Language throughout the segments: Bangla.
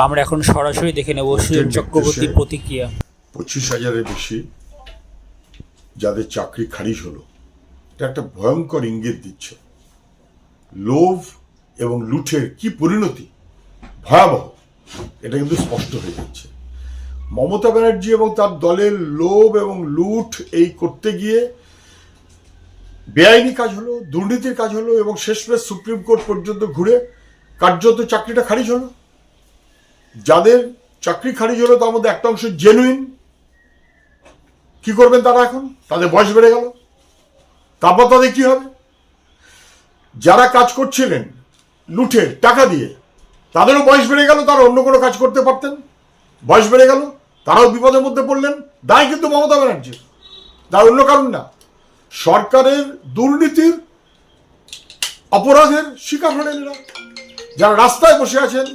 আমরা এখন সরাসরি দেখে নেব সুজন চক্রবর্তীর প্রতিক্রিয়া। 25,000-এর বেশি যাদের চাকরি খারিজ হলো, এটা একটা ভয়ঙ্কর ইঙ্গিত দিচ্ছে। লোভ এবং লুঠের কি পরিণতি ভয়াবহ, এটা কিন্তু স্পষ্ট হয়ে যাচ্ছে। মমতা ব্যানার্জি এবং তার দলের লোভ এবং লুঠ এই করতে গিয়ে বেআইনি কাজ হলো, দুর্নীতির কাজ হলো, এবং শেষমেশ সুপ্রিম কোর্ট পর্যন্ত ঘুরে কার্যত চাকরিটা খারিজ হলো। যাদের চাকরি খারিজ হলো তার মধ্যে একটা অংশ জেনুইন। কি করবেন তারা? এখন তাদের বয়স বেড়ে গেল, তারপর তাদের কি হবে? যারা কাজ করছিলেন লুঠে টাকা দিয়ে, তাদেরও বয়স বেড়ে গেল, তারা অন্য কোনো কাজ করতে পারতেন, বয়স বেড়ে গেল, তারাও বিপদের মধ্যে পড়লেন। দায় কিন্তু মমতা ব্যানার্জি, দায় অন্য কারণ না। সরকারের দুর্নীতির অপরাধের শিকার হলেন এরা। যারা রাস্তায় বসে আছেন,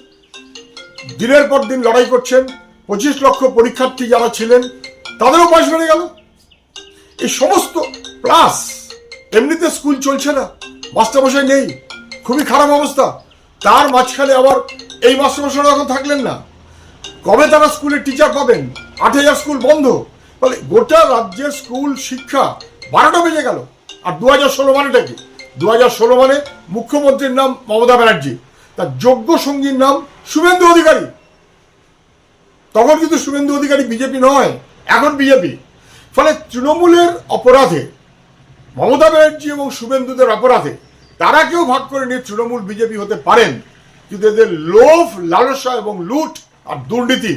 দিনের পর দিন লড়াই করছেন, 25 লক্ষ পরীক্ষার্থী যারা ছিলেন, তাদেরও বয়স বেড়ে গেল। এই সমস্ত প্লাস এমনিতে স্কুল চলছে না, মাস্টারমশাই নেই, খুবই খারাপ অবস্থা। তার মাঝখানে আবার এই মাস্টারমশাইরা এখন থাকলেন না। কবে তারা স্কুলের টিচার পাবেন? 8,000 স্কুল বন্ধ। ফলে গোটা রাজ্যের স্কুল শিক্ষা 12টা বেজে গেল। আর 2016 মানেটা কি? 2016 মানে মুখ্যমন্ত্রীর নাম মমতা ব্যানার্জি, তার যোগ্য সঙ্গীর নাম শুভেন্দু অধিকারী। তখন কিন্তু শুভেন্দু অধিকারী বিজেপি নয়, এখন বিজেপি। ফলে তৃণমূলের অপরাধে, মমতা ব্যানার্জি এবং শুভেন্দুদের অপরাধে তারা কেউ ভাগ করে নিয়ে তৃণমূল বিজেপি হতে পারেন, কিন্তু এদের লোভ, লালসা এবং লুট আর দুর্নীতি,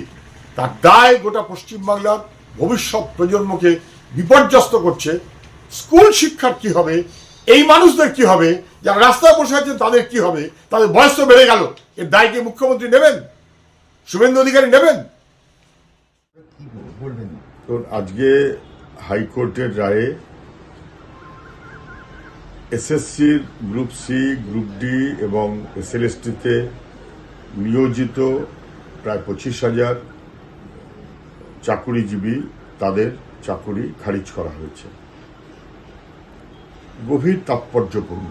তার দায় গোটা পশ্চিমবাংলার ভবিষ্যৎ প্রজন্মকে বিপর্যস্ত করছে। স্কুল শিক্ষার কি হবে? এই মানুষদের কি হবে? যারা রাস্তায় বসে আছেন তাদের কি হবে? তাদের বয়স তো বেড়ে গেল। এর দায় কি মুখ্যমন্ত্রী নেবেন? শুভেন্দু অধিকারী নেবেন? আজকে হাইকোর্টের রায়ে এসএসসির গ্রুপ সি, গ্রুপ ডি এবং এসএলএসটিতে নিয়োজিত প্রায় 25,000 চাকুরিজীবী, তাদের চাকুরি খারিজ করা হয়েছে। গভীর তাৎপর্যপূর্ণ।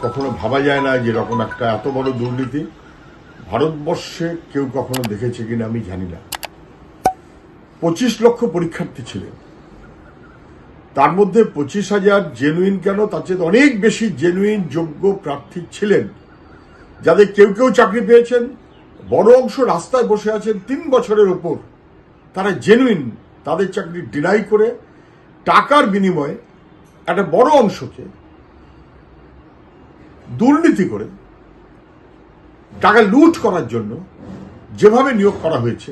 কখনো ভাবা যায় না যে এরকম একটা এত বড় দুর্নীতি ভারতবর্ষে কেউ কখনো দেখেছে কিনা আমি জানি না। 25 লক্ষ পরীক্ষার্থী ছিলেন, তার মধ্যে 25,000 জেনুইন কেন, তার চেয়ে অনেক বেশি জেনুইন যোগ্য প্রার্থী ছিলেন, যাদের কেউ কেউ চাকরি পেয়েছেন, বড় অংশ রাস্তায় বসে আছেন 3 বছরের ওপর। তারা জেনুইন, তাদের চাকরি ডিনাই করে টাকার বিনিময়ে একটা বড় অংশকে দুর্নীতি করে টাকা লুট করার জন্য যেভাবে নিয়োগ করা হয়েছে,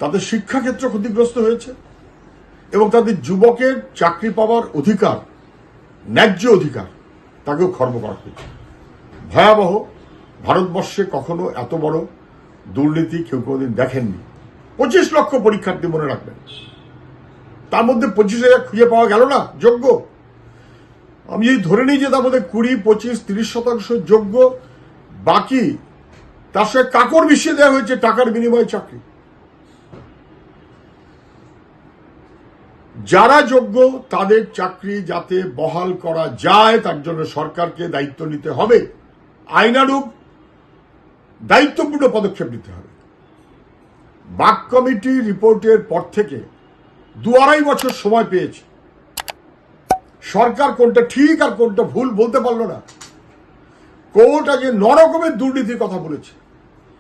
তাদের শিক্ষাক্ষেত্র ক্ষতিগ্রস্ত হয়েছে এবং তাদের যুবকের চাকরি পাওয়ার অধিকার, ন্যায্য অধিকার, তাকেও খর্ব করা হয়েছে। ভয়াবহ। ভারতবর্ষে কখনো এত বড় দুর্নীতি কেউ কোনোদিন দেখেননি। 25 লক্ষ পরীক্ষার্থী, মনে রাখবেন, তার মধ্যে 25,000 খুঁজে পাওয়া গেল না যোগ্য। আমি যদি ধরে নিই যে তার মধ্যে 20, 25, 30% যোগ্য, বাকি তার সঙ্গে কাকড় মিশিয়ে দেওয়া হয়েছে টাকার বিনিময়ে চাকরি। যারা যোগ্য তাদের চাকরি যাতে বহাল করা যায়, তার জন্য সরকারকে দায়িত্ব নিতে হবে, আইনানুগ দায়িত্বপূর্ণ পদক্ষেপ নিতে হবে। বাক কমিটি রিপোর্টের পর থেকে 2-2.5 বছর সময় পেয়েছে। সরকার কোনটা ঠিক আর কোনটা ভুল বলতে পারলো না। কোর্ট আগে 9 রকমের দুর্নীতির কথা বলেছে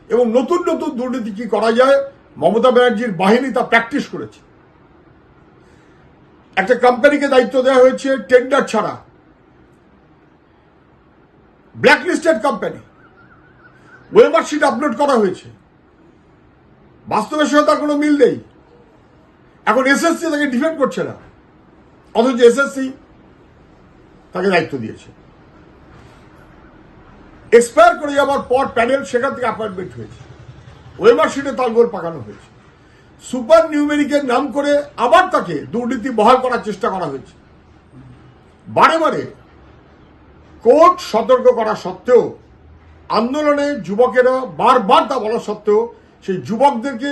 এবং নতুন নতুন দুর্নীতি কি করা যায় মমতা ব্যানার্জির বাহিনী তা প্র্যাকটিস করেছে। একটা কোম্পানিকে দায়িত্ব দেওয়া হয়েছে টেন্ডার ছাড়া, ব্ল্যাকলিস্টেড কোম্পানি, ওয়েবসাইট আপলোড করা হয়েছে, বাস্তবের সঙ্গে তার কোনো মিল নেই। এখন এসএসসি তাকে ডিফেন্ড করছে না, অথচ এসএসসি তাকে দায়িত্ব দিয়েছে। এক্সপায়ার করে যাওয়ার পর প্যানেল সেখান থেকে অ্যাপয়েন্টমেন্ট হয়েছে, ওয়েবসাইটে তালগোল পাকানো হয়েছে, সুপার নিউমেরিকের নাম করে আবার তাকে দুর্নীতি বহাল করার চেষ্টা করা হয়েছে। বারে বারে কোর্ট সতর্ক করা সত্ত্বেও, আন্দোলনে যুবকেরা বারবার তা বলা সত্ত্বেও, সেই যুবকদেরকে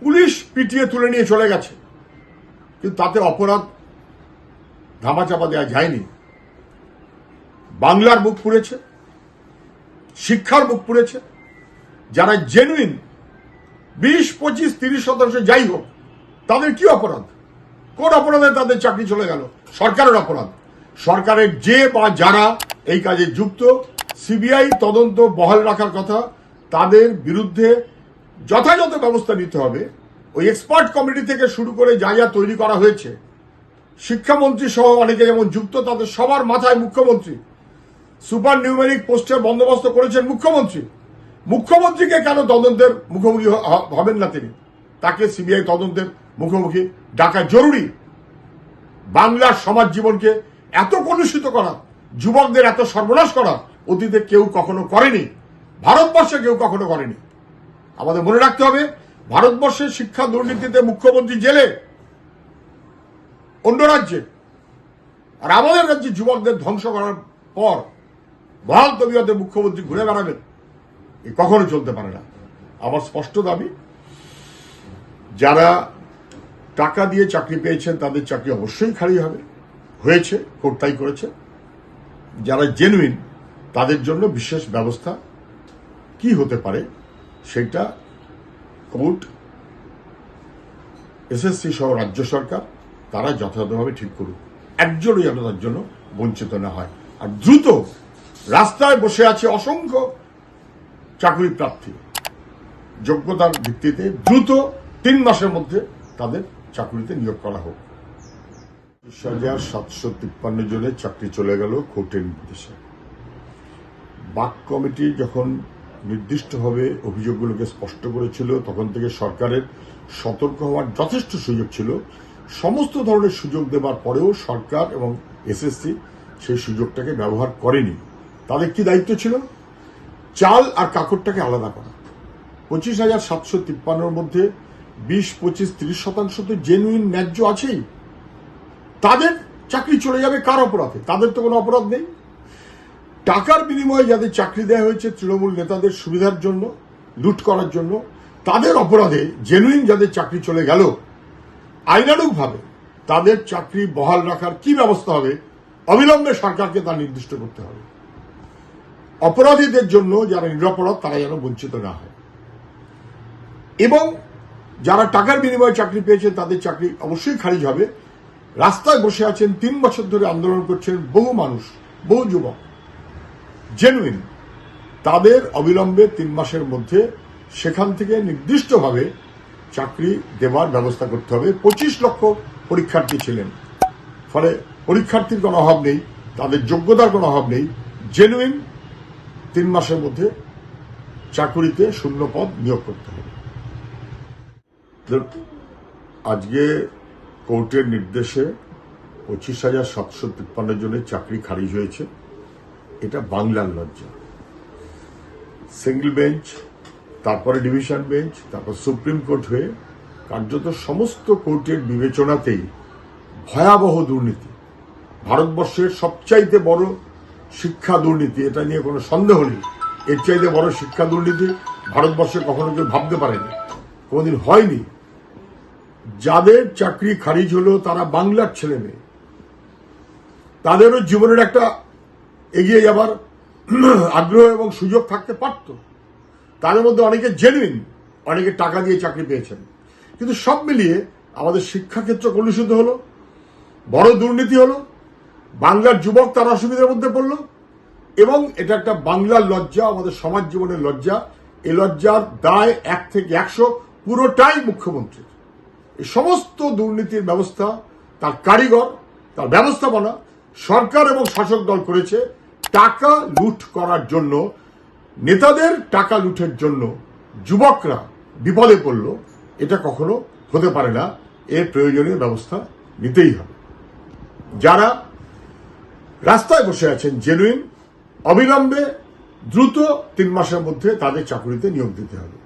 পুলিশ পিটিয়ে তুলে নিয়ে চলে গেছে, কিন্তু তাতে অপরাধ ধামাচাপা দেওয়া যায়নি। বাংলার মুখ পুড়েছে, শিক্ষার মুখ পুড়েছে, যারা জেনুইন 20, 25, 30% যাই হোক, তাদের কি অপরাধ? কোন অপরাধে তাদের চাকরি চলে গেল? সরকারের অপরাধ। সরকারের যে বা যারা এই কাজে যুক্ত, সিবিআই তদন্ত বহাল রাখার কথা, তাদের বিরুদ্ধে যথাযথ ব্যবস্থা নিতে হবে। ওই এক্সপার্ট কমিটি থেকে শুরু করে যা যা তৈরি করা হয়েছে, শিক্ষামন্ত্রী সহ অনেকে যেমন যুক্ত, তাদের সবার মাথায় মুখ্যমন্ত্রী। সুপার নিউমেরিক পোস্টের বন্দোবস্ত করেছেন মুখ্যমন্ত্রী। মুখ্যমন্ত্রীকে কেন তদন্তের মুখোমুখি হবেন না তিনি? তাকে সিবিআই তদন্তের মুখোমুখি ডাকা জরুরি। বাংলার সমাজ জীবনকে এত কলুষিত করা, যুবকদের এত সর্বনাশ করা অতীতে কেউ কখনো করেনি, ভারতবর্ষে কেউ কখনো করেনি। আমাদের মনে রাখতে হবে, ভারতবর্ষের শিক্ষা দুর্নীতিতে মুখ্যমন্ত্রী জেলে, অন্য রাজ্যে, আর আমাদের রাজ্যে যুবকদের ধ্বংস করার পর বহাল তবিয়তে মুখ্যমন্ত্রী ঘুরে বেড়াবেন, এ কখনো চলতে পারে না। আমার স্পষ্ট দাবি, যারা টাকা দিয়ে চাকরি পেয়েছেন তাদের চাকরি অবশ্যই খারিজ হবে, হয়েছে, কোর্ট তাই করেছে। যারা জেনুইন তাদের জন্য বিশেষ ব্যবস্থা কি হতে পারে সেটা কোর্ট, এসএসসি সহ রাজ্য সরকার তারা যথাযথভাবে ঠিক করুক। একজনই যেন তার জন্য বঞ্চিত না হয়। আর দ্রুত, রাস্তায় বসে আছে অসংখ্য চাকরি প্রার্থী, যোগ্যতার ভিত্তিতে দ্রুত 3 মাসের মধ্যে তাদের চাকরিতে নিয়োগ করা হোক। 20,753 জনের চাকরি চলে গেল কোর্টের নির্দেশে। বাক কমিটি যখন নির্দিষ্টভাবে অভিযোগগুলোকে স্পষ্ট করেছিল, তখন থেকে সরকারের সতর্ক হওয়ার যথেষ্ট সুযোগ ছিল। সমস্ত ধরনের সুযোগ দেবার পরেও সরকার এবং এসএসসি সেই সুযোগটাকে ব্যবহার করেনি। তাদের কি দায়িত্ব ছিল? চাল আর কাকড়টাকে আলাদা করা। 25,753 মধ্যে 20, 25, 30% তো জেনুইন ন্যায্য আছেই। তাদের চাকরি চলে যাবে কার অপরাধে? তাদের তো কোনো অপরাধ নেই। টাকার বিনিময়ে যাদের চাকরি দেওয়া হয়েছে তৃণমূল নেতাদের সুবিধার জন্য, লুট করার জন্য, তাদের অপরাধে জেনুইন যাদের চাকরি চলে গেল, আইনানুগভাবে তাদের চাকরি বহাল রাখার কি ব্যবস্থা হবে অবিলম্বে সরকারকে তা নির্দিষ্ট করতে হবে। অপরাধীদের জন্য যারা নিরপরাধ তারা যেন বঞ্চিত না হয়, এবং যারা টাকার বিনিময়ে চাকরি পেয়েছেন তাদের চাকরি অবশ্যই খারিজ হবে। রাস্তায় বসে আছেন 3 বছর ধরে আন্দোলন করছেন বহু মানুষ, বহু যুবক জেনুইন, তাদের অবিলম্বে 3 মাসের মধ্যে সেখান থেকে নির্দিষ্টভাবে চাকরি দেওয়ার ব্যবস্থা করতে হবে। 25 লক্ষ পরীক্ষার্থী ছিলেন, ফলে পরীক্ষার্থীর কোনো অভাব নেই, তাদের যোগ্যতার কোনো অভাব নেই। জেনুইন 3 মাসের মধ্যে চাকরিতে শূন্য পদ নিয়োগ করতে হবে। আজকে কোর্টের নির্দেশে 25,753 জনের চাকরি খারিজ হয়েছে। এটা বাংলার লজ্জা। সিঙ্গল বেঞ্চ, তারপরে ডিভিশন বেঞ্চ, তারপর সুপ্রিম কোর্ট হয়ে কার্যত সমস্ত কোর্টের বিবেচনাতেই ভয়াবহ দুর্নীতি, ভারতবর্ষের সবচাইতে বড় শিক্ষা দুর্নীতি, এটা নিয়ে কোনো সন্দেহ নেই। এর চাইতে বড় শিক্ষা দুর্নীতি ভারতবর্ষে কখনো কেউ ভাবতে পারেনি, কোনোদিন হয়নি। যাদের চাকরি খারিজ হলো তারা বাংলার ছেলে মেয়ে, তাদেরও জীবনের একটা এগিয়ে যাবার আগ্রহ এবং সুযোগ থাকতে পারত। তাদের মধ্যে অনেকে জেনুইন, অনেকে টাকা দিয়ে চাকরি পেয়েছেন। কিন্তু সব মিলিয়ে আমাদের শিক্ষাক্ষেত্র কলুষিত হলো, বড় দুর্নীতি হলো, বাংলার যুবক তার অসুবিধার মধ্যে পড়লো, এবং এটা একটা বাংলার লজ্জা, আমাদের সমাজ জীবনের লজ্জা। এই লজ্জার দায় 1 থেকে 100 পুরোটাই মুখ্যমন্ত্রীর। এই সমস্ত দুর্নীতির ব্যবস্থা, তার কারিগর, তার ব্যবস্থাপনা সরকার এবং শাসক দল করেছে টাকা লুট করার জন্য। নেতাদের টাকা লুটের জন্য যুবকরা বিপদে পড়ল, এটা কখনো হতে পারে না। এর প্রয়োজনীয় ব্যবস্থা নিতেই হবে। যারা রাস্তায় বসে আছেন জেনুইন, অবিলম্বে দ্রুত 3 মাসের মধ্যে তাদের চাকরিতে নিয়োগ দিতে হবে।